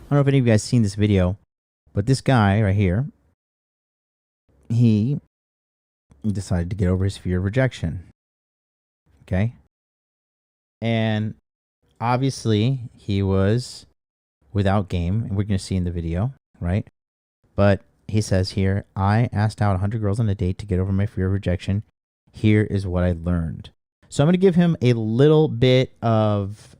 don't know if any of you guys seen this video, but this guy right here, he decided to get over his fear of rejection. Okay? And obviously, he was without game, and we're going to see in the video, right? But he says here, I asked out 100 girls on a date to get over my fear of rejection. Here is what I learned. So I'm going to give him a little bit of,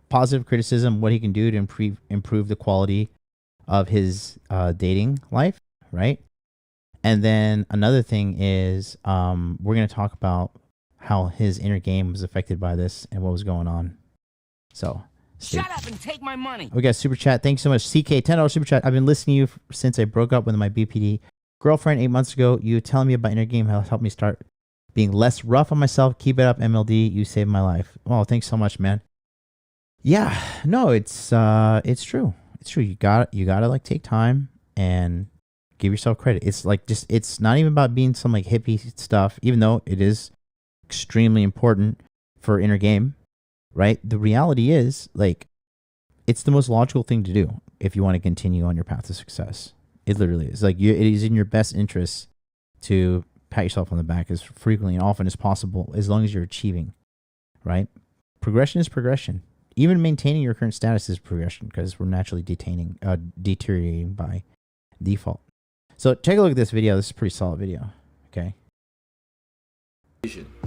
positive criticism, what he can do to improve the quality of his dating life, right? And then another thing is we're going to talk about how his inner game was affected by this and what was going on. So shut up and take my money. We got super chat. Thanks so much. CK, $10 super chat. I've been listening to you since I broke up with my BPD girlfriend 8 months ago. You telling me about inner game helped me start being less rough on myself. Keep it up, MLD. You saved my life. Oh, thanks so much, man. Yeah, no, it's true. It's true. You gotta like take time and give yourself credit. It's like it's not even about being some like hippie stuff, even though it is extremely important for inner game, right? The reality is like it's the most logical thing to do if you want to continue on your path to success. It literally is. Like it is in your best interest to pat yourself on the back as frequently and often as possible, as long as you're achieving, right? Progression is progression. Even maintaining your current status is progression because we're naturally deteriorating by default. So take a look at this video. This is a pretty solid video. Okay.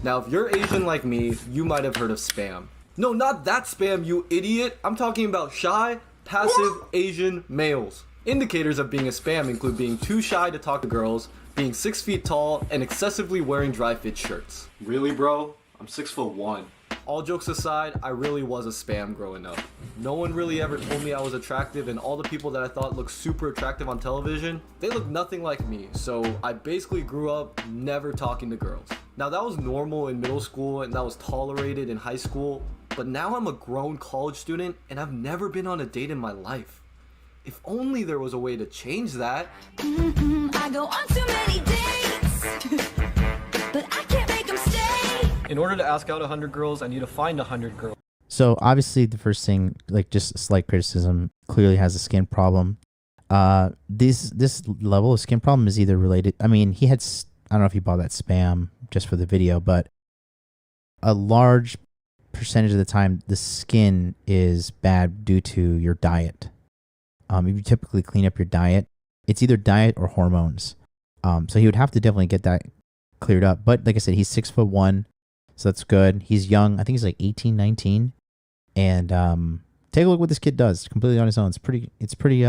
Now, if you're Asian like me, you might have heard of spam. No, not that spam, you idiot. I'm talking about shy, passive Asian males. Indicators of being a spam include being too shy to talk to girls, being 6 feet tall, and excessively wearing dry fit shirts. Really, bro? I'm 6'1". All jokes aside, I really was a spam growing up. No one really ever told me I was attractive, and all the people that I thought looked super attractive on television, they looked nothing like me, so I basically grew up never talking to girls. Now that was normal in middle school and that was tolerated in high school, but now I'm a grown college student and I've never been on a date in my life. If only there was a way to change that. I go on too many dates, but I can't make them stay. In order to ask out 100 girls, I need to find 100 girls. So obviously the first thing, like just slight criticism, clearly has a skin problem. This level of skin problem is either related. I mean, he had, I don't know if he bought that spam just for the video, but a large percentage of the time, the skin is bad due to your diet. If you typically clean up your diet, it's either diet or hormones. So he would have to definitely get that cleared up. But like I said, he's 6'1", so that's good. He's young. I think he's like 18, 19. And take a look what this kid does completely on his own. It's pretty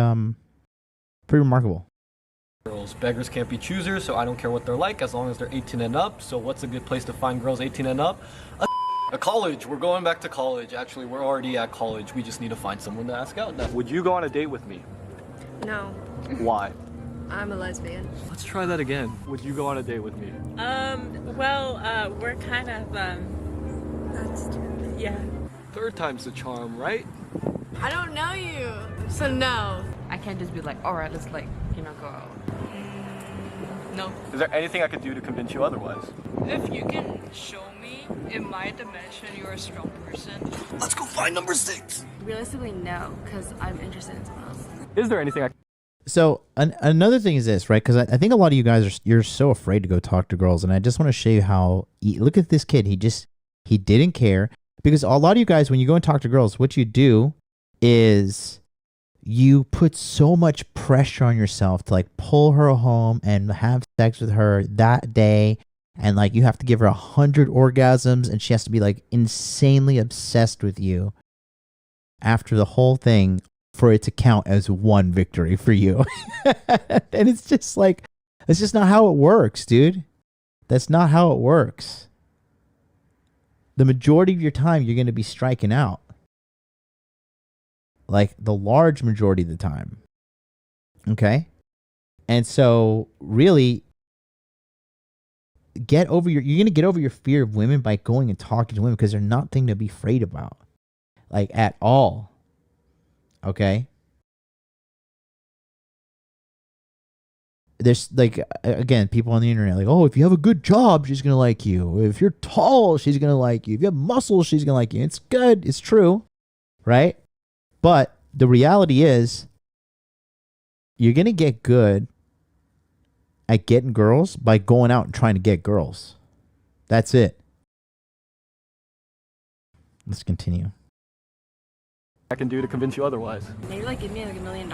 remarkable. Girls. Beggars can't be choosers, so I don't care what they're like as long as they're 18 and up. So what's a good place to find girls 18 and up? A college. We're going back to college. Actually, we're already at college. We just need to find someone to ask out. Would you go on a date with me? No. Why? I'm a lesbian. Let's try that again. Would you go on a date with me? We're kind of, That's true. yeah. Third time's the charm, right? I don't know you, so no. I can't just be like, all right, let's go out. No. Is there anything I could do to convince you otherwise? If you can show me in my dimension you're a strong person. Let's go find number 6. Realistically, no, because I'm interested in someone else. Is there anything I can... So another thing is this, right? Because I think a lot of you guys you're so afraid to go talk to girls, and I just want to show you how. Look at this kid. He didn't care, because a lot of you guys, when you go and talk to girls, what you do is you put so much pressure on yourself to like pull her home and have sex with her that day, and like you have to give her 100 orgasms, and she has to be like insanely obsessed with you after the whole thing for it to count as one victory for you. And it's just like, it's just not how it works, dude. That's not how it works. The majority of your time, you're going to be striking out. Like the large majority of the time. Okay? And so really, you're going to get over your fear of women by going and talking to women, because they're nothing to be afraid about. Like at all. Okay? There's like, again, people on the internet like, oh, if you have a good job, she's going to like you. If you're tall, she's going to like you. If you have muscles, she's going to like you. It's good. It's true. Right? But the reality is, you're going to get good at getting girls by going out and trying to get girls. That's it. Let's continue. I can do to convince you otherwise. Maybe like give me like $1 million.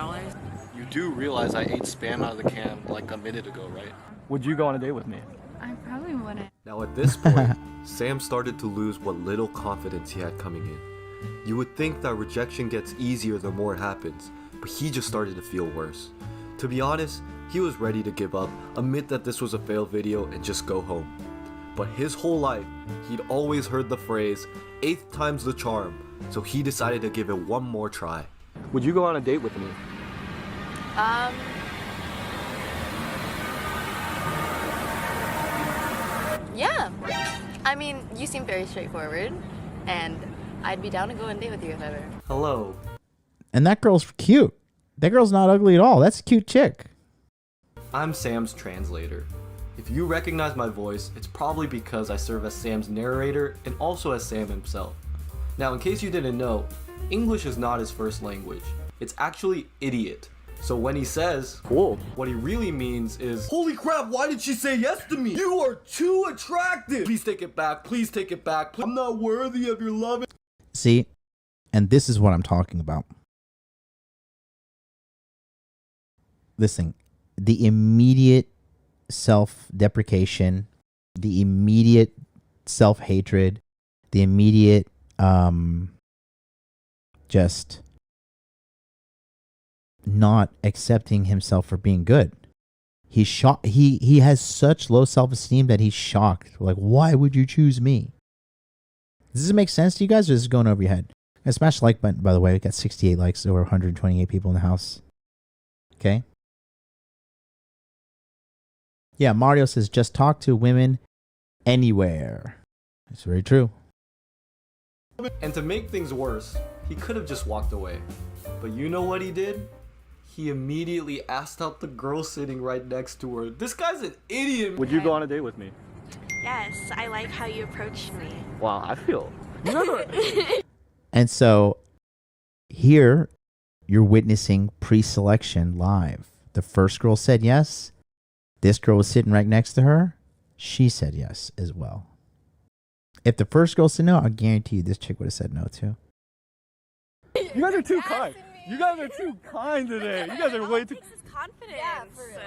You do realize I ate spam out of the can like a minute ago, right? Would you go on a date with me? I probably wouldn't. Now at this point, Sam started to lose what little confidence he had coming in. You would think that rejection gets easier the more it happens, but he just started to feel worse. To be honest, he was ready to give up, admit that this was a failed video, and just go home. But his whole life, he'd always heard the phrase, 8th time's the charm, so he decided to give it one more try. Would you go on a date with me? Yeah. I mean, you seem very straightforward, and I'd be down to go on a date with you if ever. Hello. And that girl's cute. That girl's not ugly at all. That's a cute chick. I'm Sam's translator. If you recognize my voice, it's probably because I serve as Sam's narrator and also as Sam himself. Now, in case you didn't know, English is not his first language. It's actually idiot. So when he says, Cool. what he really means is, holy crap, why did she say yes to me? You are too attractive. Please take it back. Please take it back. I'm not worthy of your love. See? And this is what I'm talking about. Listen, the immediate self-deprecation, the immediate self-hatred, the immediate just not accepting himself for being good. He's shocked. He has such low self-esteem that he's shocked. Like, why would you choose me? Does this make sense to you guys, or is this going over your head? And smash the like button, by the way. We got 68 likes, over 128 people in the house. Okay. Yeah, Mario says, just talk to women anywhere. It's very true. And to make things worse, he could have just walked away. But you know what he did? He immediately asked out the girl sitting right next to her. This guy's an idiot. Would you go on a date with me? Yes, I like how you approached me. Wow, I feel... You never... And so here you're witnessing pre-selection live. The first girl said yes. This girl was sitting right next to her. She said yes as well. If the first girl said no, I guarantee you this chick would have said no too. You guys are too kind. You guys are too kind today. You guys are way too... This is confidence. Yeah, for real.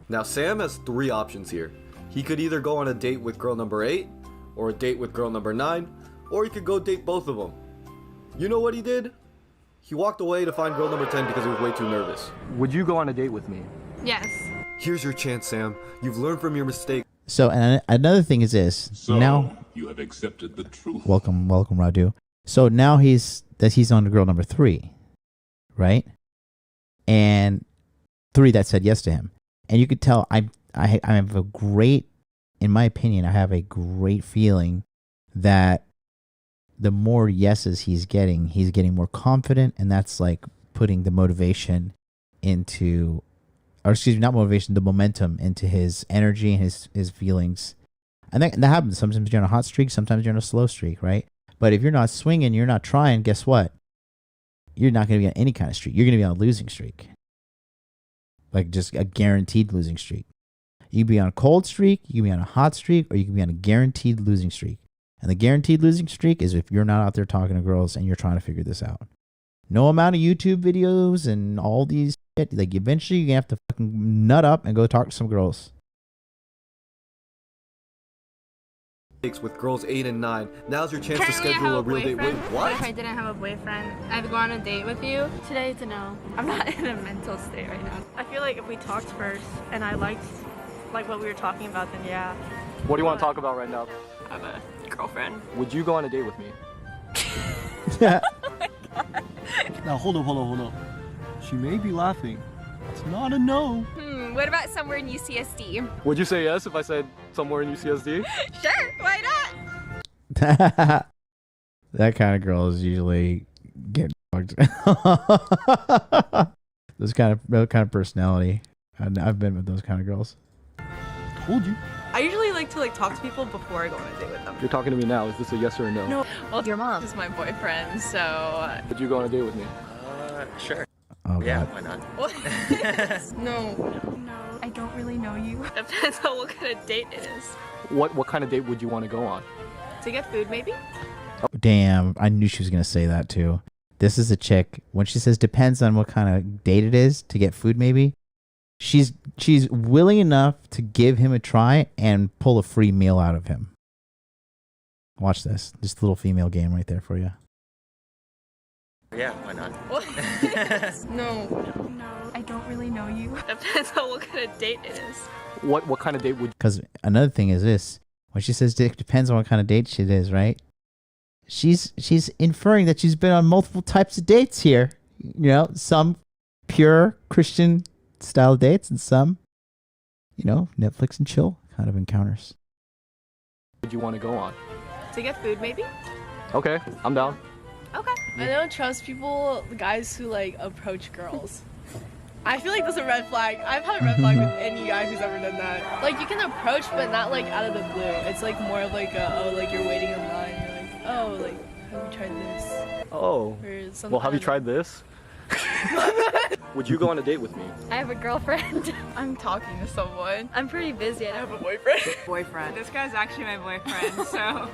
Now Sam has 3 options here. He could either go on a date with girl number 8, or a date with girl number 9, or he could go date both of them. You know what he did? He walked away to find girl number 10 because he was way too nervous. Would you go on a date with me? Yes. Here's your chance, Sam. You've learned from your mistake. So, and another thing is this. So, now, you have accepted the truth. welcome, Radu. So now he's on to girl number 3, right? And 3 that said yes to him. And you could tell I have a great, in my opinion, I have a great feeling that the more yeses he's getting more confident, and that's like putting the motivation into, or excuse me, not motivation, the momentum into his energy and his feelings. And that happens. Sometimes you're on a hot streak, sometimes you're on a slow streak, right? But if you're not swinging, you're not trying, guess what? You're not going to be on any kind of streak. You're going to be on a losing streak. Like just a guaranteed losing streak. You can be on a cold streak, you can be on a hot streak, or you can be on a guaranteed losing streak. And the guaranteed losing streak is if you're not out there talking to girls and you're trying to figure this out. No amount of YouTube videos and all these shit. Like eventually you're going to have to fucking nut up and go talk to some girls. With girls 8 and 9. Now's your chance to Currently, I schedule have a real date. Wait, boyfriend. what? If I didn't have a boyfriend, I'd go on a date with you. Today it's a no. I'm not in a mental state right now. I feel like if we talked first and I liked like what we were talking about, then yeah. What do you want to talk about right now? I have a girlfriend. Would you go on a date with me? Now hold up. She may be laughing. It's not a no. What about somewhere in UCSD? Would you say yes if I said somewhere in UCSD? Sure, why not? That kind of girl is usually getting fucked. that kind of personality. I've been with those kind of girls. Told you. I usually like to talk to people before I go on a date with them. You're talking to me now. Is this a yes or a no? No. Well, your mom This is my boyfriend, so... Would you go on a date with me? Sure. Oh Yeah, god. why not? No. No, I don't really know you. Depends on what kind of date it is. What kind of date would you want to go on? To get food, maybe? Damn, I knew she was gonna say that too. This is a chick. When she says depends on what kind of date it is to get food, maybe she's willing enough to give him a try and pull a free meal out of him. Watch this. Just a little female game right there for you. Yeah, why not? No. No, I don't really know you. Depends on what kind of date it is. What kind of date would Because another thing is this: when she says it depends on what kind of date it is, right? She's inferring that she's been on multiple types of dates here. You know, some pure Christian style dates and some, you know, Netflix and chill kind of encounters. you want to go on? To get food, maybe? Okay, I'm down. Okay. I don't trust people, guys who like approach girls. I feel like that's a red flag. I've had a red flag with any guy who's ever done that. Like you can approach, but not like out of the blue. It's like more of like oh, like you're waiting in line. You're like, oh, like have you tried this? Oh. Or something. Well, have you tried this? Would you go on a date with me? I have a girlfriend. I'm talking to someone. I'm pretty busy. I have a Boyfriend. Boyfriend. This guy's actually my boyfriend, so...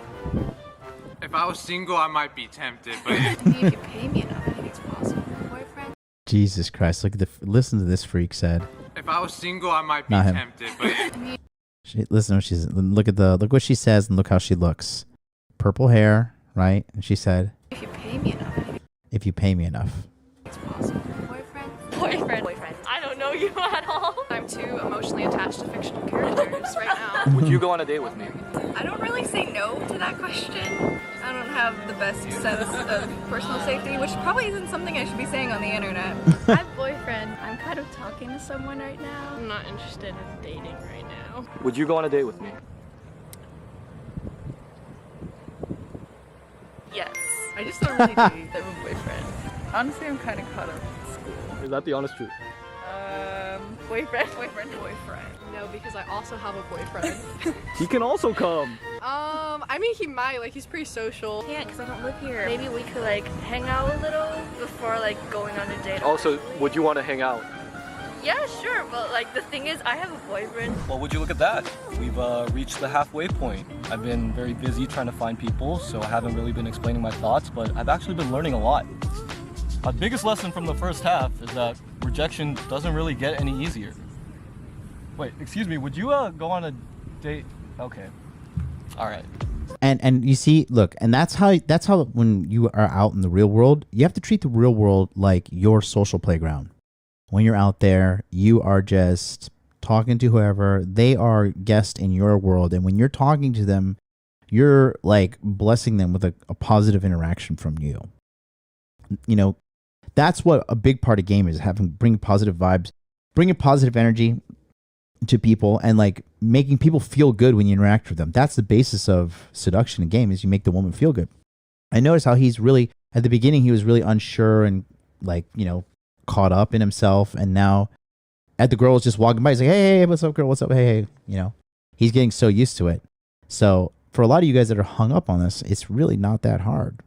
If I was single, I might be tempted, but if you pay me enough, I think it's possible. Boyfriend. Jesus Christ! Listen to this freak said. if I was single, I might be Not him. tempted. But Listen, look what she says and look how she looks. Purple hair, right? And she said, If you pay me enough, I think "If you pay me enough." it's possible. Boyfriend. Boyfriend. I don't know you at all. I'm too emotionally attached to fictional characters right now. Would you go on a date with me? I don't really say no to that question. I don't have the best sense of personal safety, which probably isn't something I should be saying on the internet. I have a boyfriend. I'm kind of talking to someone right now. I'm not interested in dating right now. Would you go on a date with me? Yes. I just don't really date. I have a boyfriend. Honestly, I'm kind of caught up in school. Is that the honest truth? Boyfriend. No, because I also have a boyfriend. He can also come. I mean, he might. Like, he's pretty social. Can't, because I don't live here. Maybe we could like hang out a little before like going on a date. Also, would you want to hang out? Yeah, sure, but like the thing is, I have a boyfriend. Well, would you look at that? We've reached the halfway point. I've been very busy trying to find people, so I haven't really been explaining my thoughts, but I've actually been learning a lot. My biggest lesson from the first half is that rejection doesn't really get any easier. Wait, excuse me, would you go on a date? Okay. All right. And you see, look, and that's how when you are out in the real world, you have to treat the real world like your social playground. When you're out there, you are just talking to whoever, they are guests in your world, and when you're talking to them, you're like blessing them with a positive interaction from you. You know, that's what a big part of game is, bring positive vibes, bringing positive energy to people, and like making people feel good when you interact with them. That's the basis of seduction in game, is you make the woman feel good. I noticed how he's really, at the beginning, he was really unsure and like, you know, caught up in himself, and now at the girl is just walking by, he's like, hey, what's up, girl, what's up, hey, you know, he's getting so used to it. So for a lot of you guys that are hung up on this, it's really not that hard.